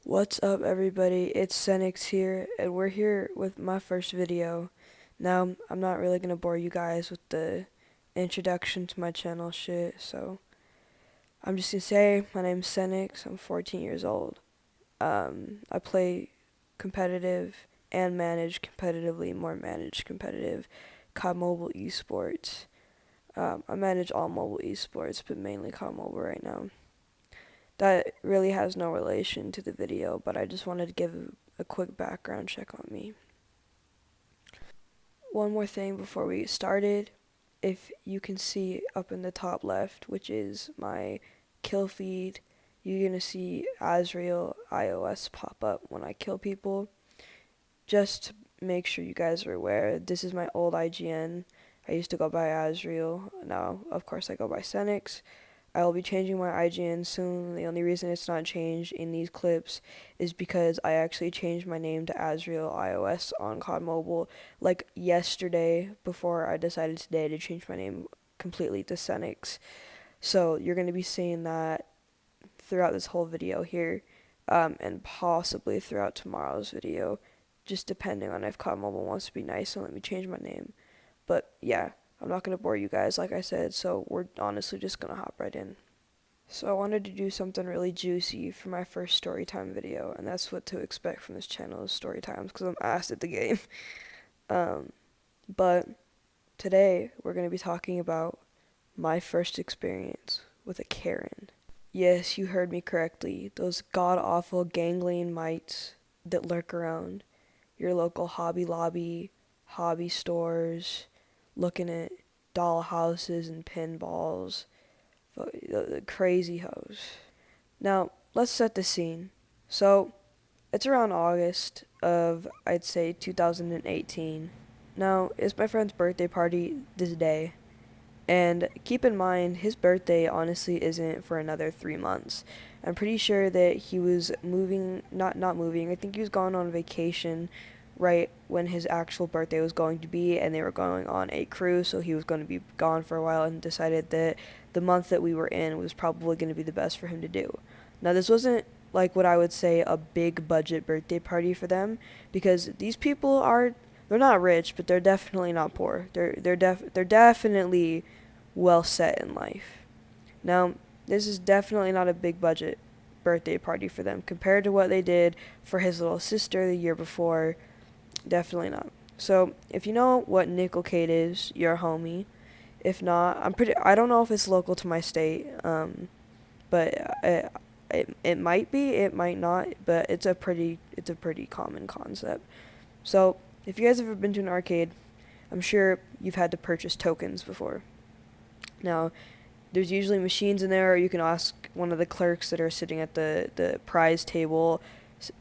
What's up, everybody? It's Senix here, and we're here with my first video. Now, I'm not really gonna bore you guys with the introduction to my channel shit, so I'm just gonna say my name's Senix. I'm 14 years old. I play competitive and manage competitively, more managed competitive, COD Mobile esports. I manage all mobile esports, but mainly COD Mobile right now. That really has no relation to the video, but I just wanted to give a quick background check on me. One more thing before we get started. If you can see up in the top left, which is my kill feed, you're going to see Azrael iOS pop up when I kill people. Just to make sure you guys are aware, this is my old IGN. I used to go by Azrael. Now, of course, I go by Senix. I will be changing my IGN soon. The only reason it's not changed in these clips is because I actually changed my name to Azrael iOS on COD Mobile like yesterday before I decided today to change my name completely to Senix. So you're going to be seeing that throughout this whole video here, and possibly throughout tomorrow's video, just depending on if COD Mobile wants to be nice and let me change my name. But yeah, I'm not going to bore you guys, like I said, so we're honestly just going to hop right in. So I wanted to do something really juicy for my first story time video, and that's what to expect from this channel is story times, because I'm ass at the game. Um, but today, we're going to be talking about my first experience with a Karen. Yes, you heard me correctly. Those god-awful gangling mites that lurk around your local Hobby Lobby, hobby stores, looking at doll houses and pinballs, the crazy hoes. Now, let's set the scene. So, it's around August of, I'd say, 2018. Now, it's my friend's birthday party this day. And keep in mind, his birthday honestly isn't for another 3 months. I'm pretty sure that he was moving, not moving, I think he was gone on vacation right when his actual birthday was going to be, and they were going on a cruise, so he was going to be gone for a while, and decided that the month that we were in was probably going to be the best for him to do. Now, this wasn't like what I would say a big budget birthday party for them, because these people are, they're not rich, but they're definitely not poor. They're definitely well set in life. Now, this is definitely not a big budget birthday party for them compared to what they did for his little sister the year before. Definitely not. So, if you know what Nickelcade is, you're a homie. If not, I don't know if it's local to my state, but it might be, it might not, but it's a pretty common concept. So, if you guys have ever been to an arcade, I'm sure you've had to purchase tokens before. Now, there's usually machines in there, or you can ask one of the clerks that are sitting at the prize table,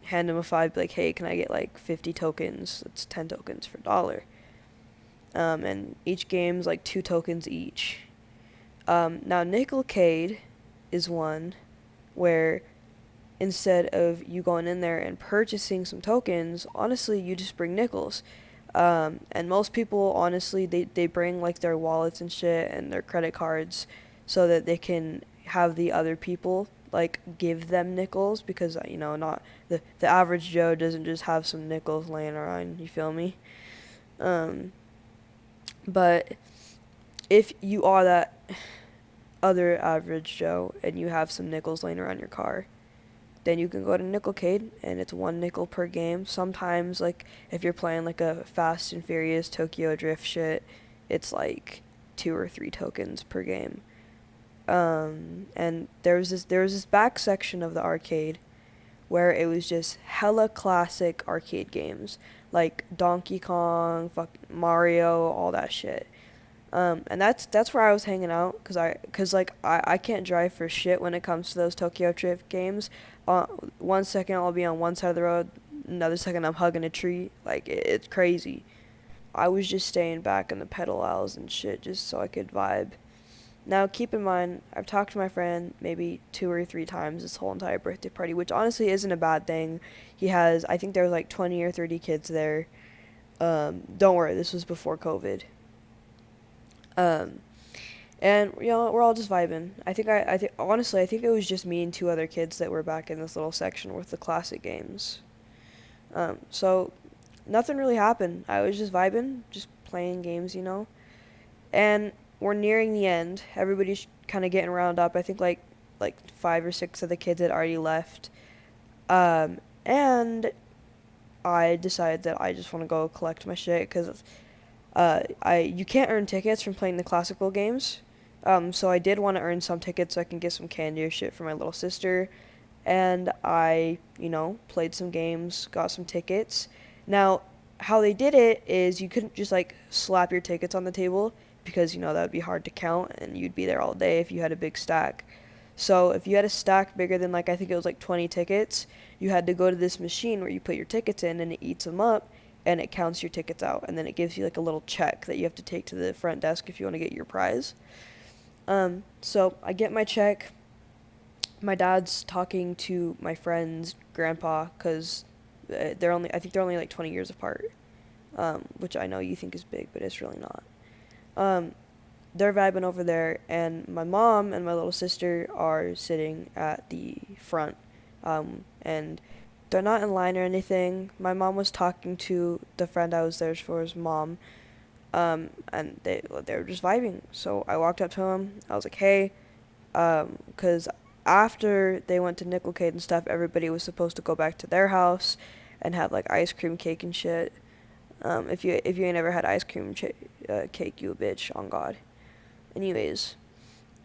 hand them a five, be like, hey, can I get like 50 tokens? That's 10 tokens for $1. And each game's like 2 tokens each. Now, Nickelcade is one where instead of you going in there and purchasing some tokens, honestly, you just bring nickels. And most people, honestly, they bring like their wallets and shit and their credit cards so that they can have the other people like give them nickels, because not the average Joe doesn't just have some nickels laying around, you feel me? But if you are that other average Joe and you have some nickels laying around your car, then you can go to Nickelcade, and it's 1 nickel per game. Sometimes, like, if you're playing, like, a Fast and Furious Tokyo Drift shit, it's, like, 2 or 3 tokens per game. And there was this back section of the arcade where it was just hella classic arcade games, like Donkey Kong, Mario, all that shit. And that's where I was hanging out, cause I can't drive for shit when it comes to those Tokyo Drift games. 1 second I'll be on one side of the road, another second I'm hugging a tree. Like, it's crazy. I was just staying back in the pedal aisles and shit just so I could vibe. Now, keep in mind, I've talked to my friend maybe 2 or 3 times this whole entire birthday party, which honestly isn't a bad thing. I think there was like 20 or 30 kids there. Don't worry, this was before COVID. Um, And we're all just vibing. I think honestly, I think it was just me and two other kids that were back in this little section with the classic games. So nothing really happened. I was just vibing, just playing games. And we're nearing the end. Everybody's kind of getting round up. I think like 5 or 6 of the kids had already left. And I decided that I just want to go collect my shit because I you can't earn tickets from playing the classical games. So I did want to earn some tickets so I can get some candy or shit for my little sister. And I, played some games, got some tickets. Now, how they did it is you couldn't just like slap your tickets on the table because, that would be hard to count and you'd be there all day if you had a big stack. So if you had a stack bigger than I think it was like 20 tickets, you had to go to this machine where you put your tickets in and it eats them up and it counts your tickets out and then it gives you like a little check that you have to take to the front desk if you want to get your prize. So I get my check. My dad's talking to my friend's grandpa because I think they're only like 20 years apart, which I know you think is big, but it's really not. Um, they're vibing over there, and my mom and my little sister are sitting at the front, and they're not in line or anything. My mom was talking to the friend I was there for's mom, and they were just vibing. So I walked up to him. I was like, "Hey," because after they went to Nickelcade and stuff, everybody was supposed to go back to their house and have like ice cream cake and shit. If you ain't ever had ice cream cake, you a bitch on God. Anyways,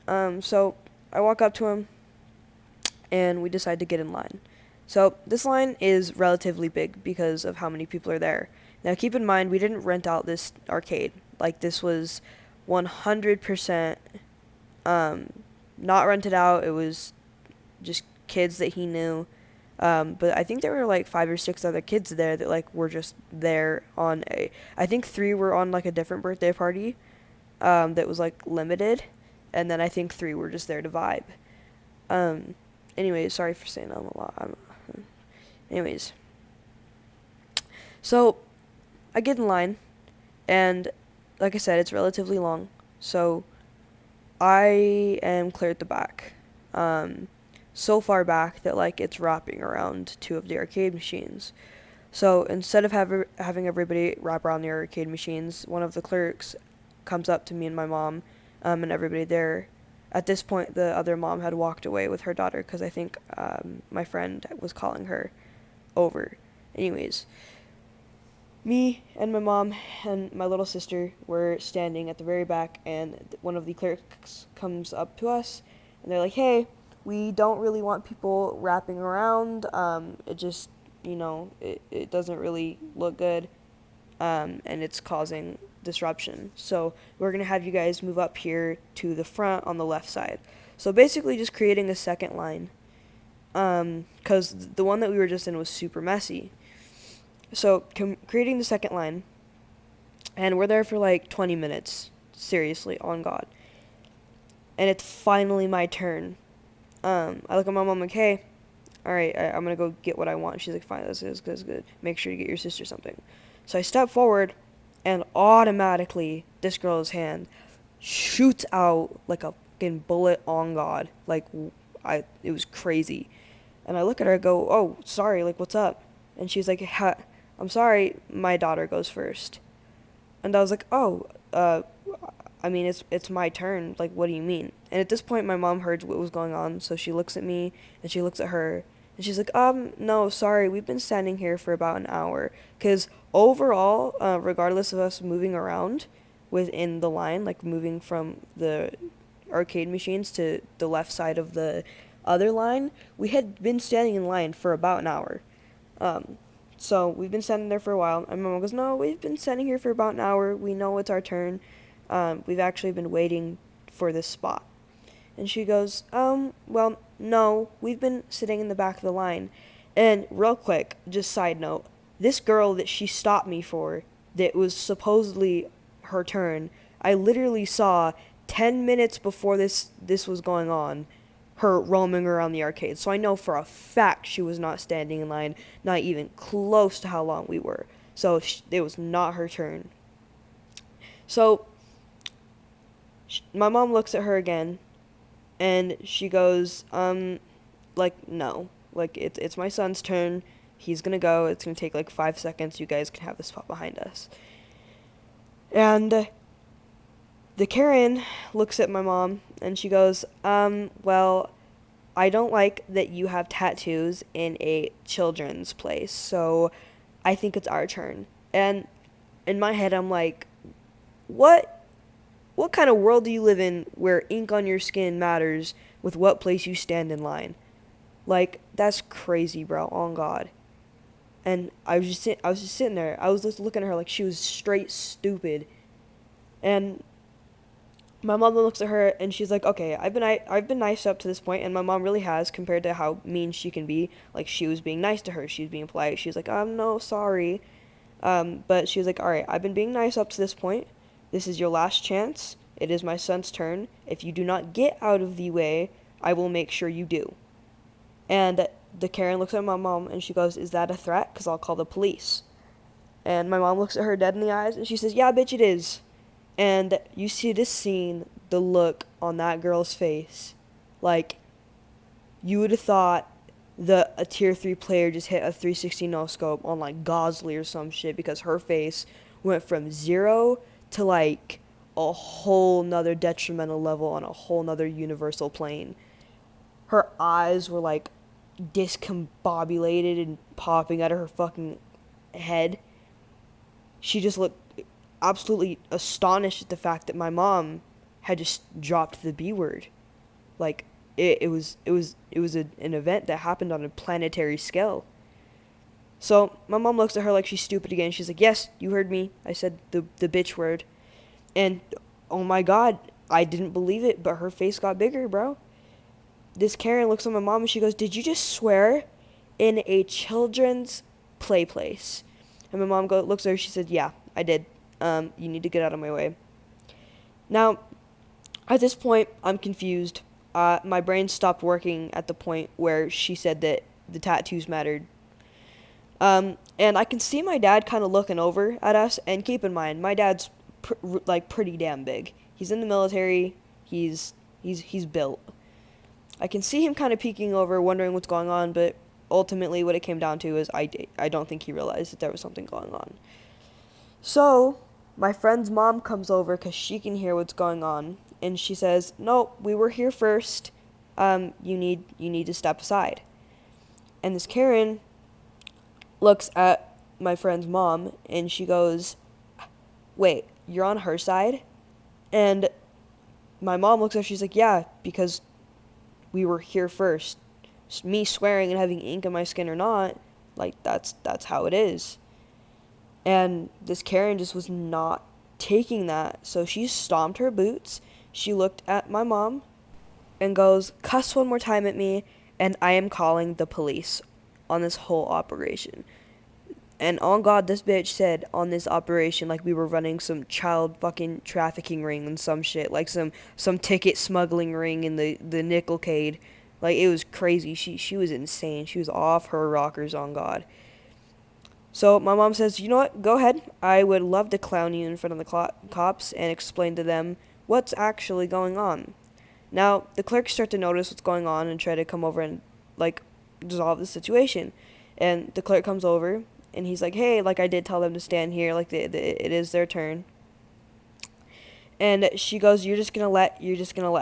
so I walk up to him and we decide to get in line. So this line is relatively big because of how many people are there. Now keep in mind we didn't rent out this arcade. Like this was 100% not rented out. It was just kids that he knew. But I think there were like 5 or 6 other kids there that like were just there on I think 3 were on like a different birthday party that was like limited, and then I think 3 were just there to vibe. Um, anyways, sorry for saying a lot. Anyways, so I get in line, and like I said, it's relatively long, so I am clear at the back. So far back that like it's wrapping around 2 of the arcade machines. So instead of having everybody wrap around the arcade machines, one of the clerks comes up to me and my mom, and everybody there. At this point, the other mom had walked away with her daughter because I think my friend was calling her over. Anyways, me and my mom and my little sister were standing at the very back, and one of the clerks comes up to us, and they're like, "Hey, we don't really want people wrapping around. It just, it doesn't really look good, and it's causing disruption. So we're going to have you guys move up here to the front on the left side." So basically just creating a second line, because the one that we were just in was super messy. So creating the second line, and we're there for like 20 minutes, seriously, on God. And it's finally my turn. I look at my mom like, "Hey, all right, I'm going to go get what I want." She's like, "Fine, that's good. Make sure you get your sister something." So I step forward, and automatically, this girl's hand shoots out like a fucking bullet on God. Like, it was crazy. And I look at her and go, "Oh, sorry, like, what's up?" And she's like, "I'm sorry, my daughter goes first." And I was like, "Oh, I mean, it's my turn. Like, what do you mean?" And at this point, my mom heard what was going on, so she looks at me, and she looks at her, and she's like, no, sorry, we've been standing here for about an hour. Because overall, regardless of us moving around within the line, like moving from the arcade machines to the left side of the other line, we had been standing in line for about an hour. So we've been standing there for a while. And my mom goes, "No, we've been standing here for about an hour. We know it's our turn. We've actually been waiting for this spot." And she goes, well, no, we've been sitting in the back of the line." And real quick, just side note, this girl that she stopped me for, that was supposedly her turn, I literally saw 10 minutes before this was going on, her roaming around the arcade. So I know for a fact she was not standing in line, not even close to how long we were. So it was not her turn. So My mom looks at her again, and she goes, like, no. Like, it's my son's turn. He's gonna go. It's gonna take like 5 seconds. You guys can have the spot behind us. And the Karen looks at my mom and she goes, well, I don't like that you have tattoos in a children's place, so I think it's our turn. And in my head, I'm like, what? What kind of world do you live in where ink on your skin matters with what place you stand in line? Like, that's crazy, bro. On God. And I was just sitting there. I was just looking at her like she was straight stupid. And my mom looks at her and she's like, "Okay, I've been nice up to this point, and my mom really has compared to how mean she can be. Like, she was being nice to her. She was being polite. She's like, "I'm no sorry." But she was like, "All right, I've been being nice up to this point. This is your last chance. It is my son's turn. If you do not get out of the way, I will make sure you do." And the Karen looks at my mom and she goes, "Is that a threat? 'Cause I'll call the police." And my mom looks at her dead in the eyes and she says, "Yeah, bitch, it is." And you see this scene, the look on that girl's face. Like, you would have thought that a tier 3 player just hit a 360 no scope on like Gosley or some shit, because her face went from 0 to like a whole nother detrimental level on a whole nother universal plane. Her eyes were like discombobulated and popping out of her fucking head. She just looked absolutely astonished at the fact that my mom had just dropped the B word. Like, an event that happened on a planetary scale. So my mom looks at her like she's stupid again. She's like, "Yes, you heard me. I said the bitch word." And oh my God, I didn't believe it, but her face got bigger, bro. This Karen looks at my mom and she goes, "Did you just swear in a children's play place?" And my mom looks at her. She said, "Yeah, I did. You need to get out of my way." Now, at this point, I'm confused. My brain stopped working at the point where she said that the tattoos mattered. And I can see my dad kind of looking over at us. And keep in mind, my dad's like pretty damn big. He's in the military. He's built. I can see him kind of peeking over, wondering what's going on. But ultimately, what it came down to is I don't think he realized that there was something going on. So my friend's mom comes over because she can hear what's going on, and she says, "No, we were here first. You need to step aside." And this Karen looks at my friend's mom, and she goes, "Wait, you're on her side?" And my mom looks at her, she's like, "Yeah, because we were here first. Me swearing and having ink on my skin or not, like, that's how it is." And this Karen just was not taking that. So she stomped her boots. She looked at my mom and goes, "Cuss one more time at me, and I am calling the police on this whole operation." And on God, this bitch said on this operation like we were running some child fucking trafficking ring and some shit. Like some ticket smuggling ring in the Nickelcade. Like, it was crazy. She was insane. She was off her rockers, on God. So my mom says, "You know what? Go ahead. I would love to clown you in front of the cops and explain to them what's actually going on." Now, the clerks start to notice what's going on and try to come over and, like, resolve the situation. And the clerk comes over, and he's like, "Hey, like, I did tell them to stand here. Like, it is their turn." And she goes, you're just gonna let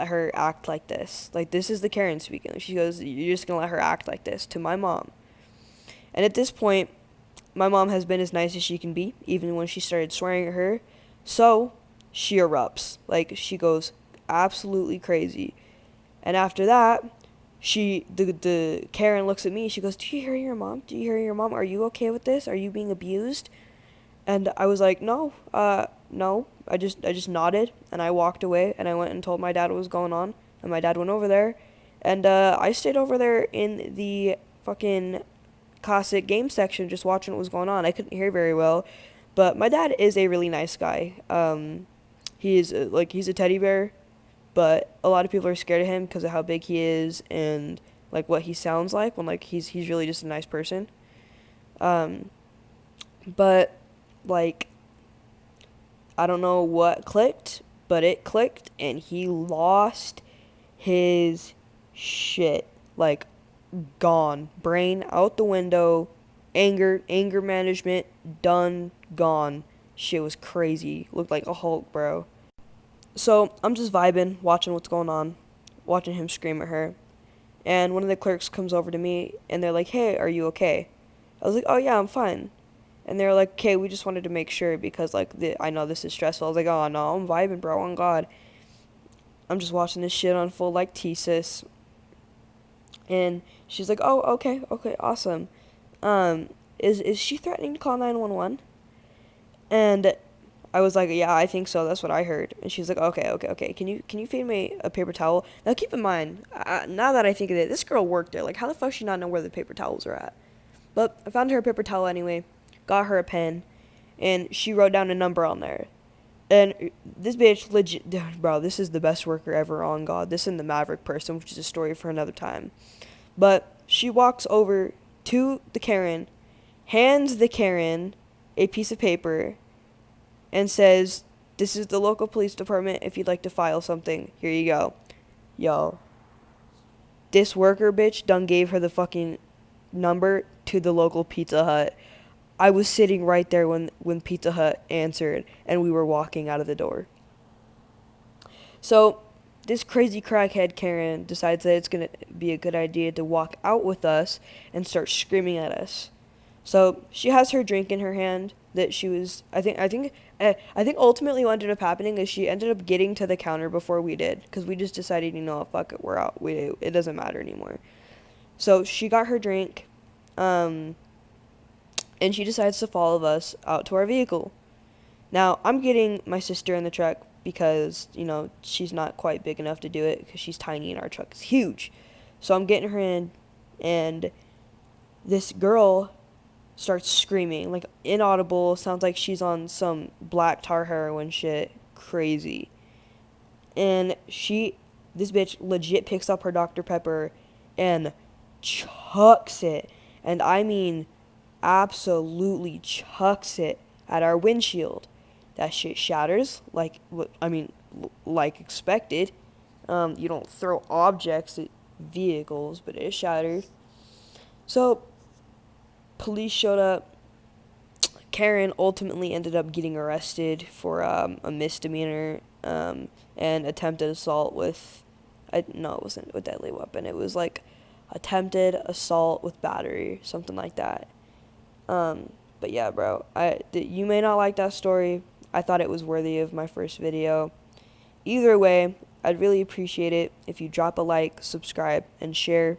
her act like this. Like, this is the Karen speaking. She goes, "You're just gonna let her act like this," to my mom. And at this point, my mom has been as nice as she can be, even when she started swearing at her. So she erupts. Like, she goes absolutely crazy. And after that, the Karen looks at me. She goes, "Do you hear your mom? Do you hear your mom? Are you okay with this? Are you being abused?" And I was like, "No, no." I just nodded, and I walked away, and I went and told my dad what was going on. And my dad went over there, and I stayed over there in the fucking classic game section just watching what was going on. I couldn't hear very well, but my dad is a really nice guy. He is he's a teddy bear, but a lot of people are scared of him because of how big he is and like what he sounds like when like he's really just a nice person. But like, I don't know what clicked, but it clicked and he lost his shit. Like, gone. Brain out the window. Anger management done, gone. Shit was crazy. Looked like a Hulk, bro. So I'm just vibing, watching what's going on, watching him scream at her. And one of the clerks comes over to me and they're like, "Hey, are you okay?" I was like, "Oh yeah, I'm fine." And they're like, "Okay, we just wanted to make sure because like I know this is stressful." I was like, "Oh no, I'm vibing, bro. On God." I'm just watching this shit unfold like Thesis. And she's like, "Oh, okay, awesome. Is she threatening to call 911?" And I was like, "Yeah, I think so. That's what I heard." And she's like, "Okay. Can you feed me a paper towel?" Now keep in mind, now that I think of it, this girl worked there. Like, how the fuck does she not know where the paper towels are at? But I found her a paper towel anyway, got her a pen, and she wrote down a number on there. And this bitch legit, bro, this is the best worker ever, on God. This and the Maverick person, which is a story for another time. But she walks over to the Karen, hands the Karen a piece of paper, and says, "This is the local police department. If you'd like to file something, here you go." Yo, this worker bitch done gave her the fucking number to the local Pizza Hut. I was sitting right there when Pizza Hut answered and we were walking out of the door. So this crazy crackhead Karen decides that it's going to be a good idea to walk out with us and start screaming at us. So she has her drink in her hand that she was I think ultimately what ended up happening is she ended up getting to the counter before we did because we just decided, fuck it, we're out. It doesn't matter anymore. So she got her drink, and she decides to follow us out to our vehicle. Now, I'm getting my sister in the truck because, she's not quite big enough to do it because she's tiny and our truck is huge. So I'm getting her in, and this girl starts screaming, like inaudible, sounds like she's on some black tar heroin shit, crazy. And this bitch legit picks up her Dr. Pepper and chucks it. And I mean absolutely chucks it at our windshield. That shit shatters, like expected. You don't throw objects at vehicles, but it shattered. So, police showed up. Karen ultimately ended up getting arrested for a misdemeanor and attempted assault with, no, it wasn't a deadly weapon. It was like attempted assault with battery, something like that. But yeah, bro, you may not like that story. I thought it was worthy of my first video. Either way, I'd really appreciate it if you drop a like, subscribe, and share.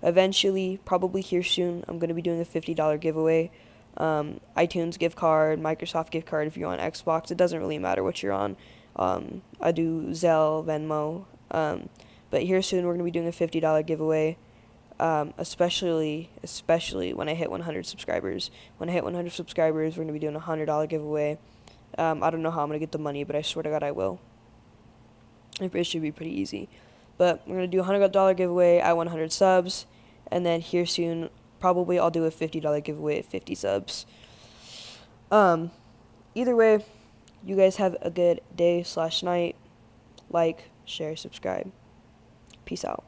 Eventually, probably here soon, I'm going to be doing a $50 giveaway. iTunes gift card, Microsoft gift card if you're on Xbox. It doesn't really matter what you're on. I do Zelle, Venmo. But here soon, we're going to be doing a $50 giveaway. Especially when I hit 100 subscribers. When I hit 100 subscribers, we're going to be doing a $100 giveaway. I don't know how I'm going to get the money, but I swear to God I will. It should be pretty easy. But we're going to do a $100 giveaway at 100 subs. And then here soon, probably I'll do a $50 giveaway at 50 subs. Either way, you guys have a good day/night. Like, share, subscribe. Peace out.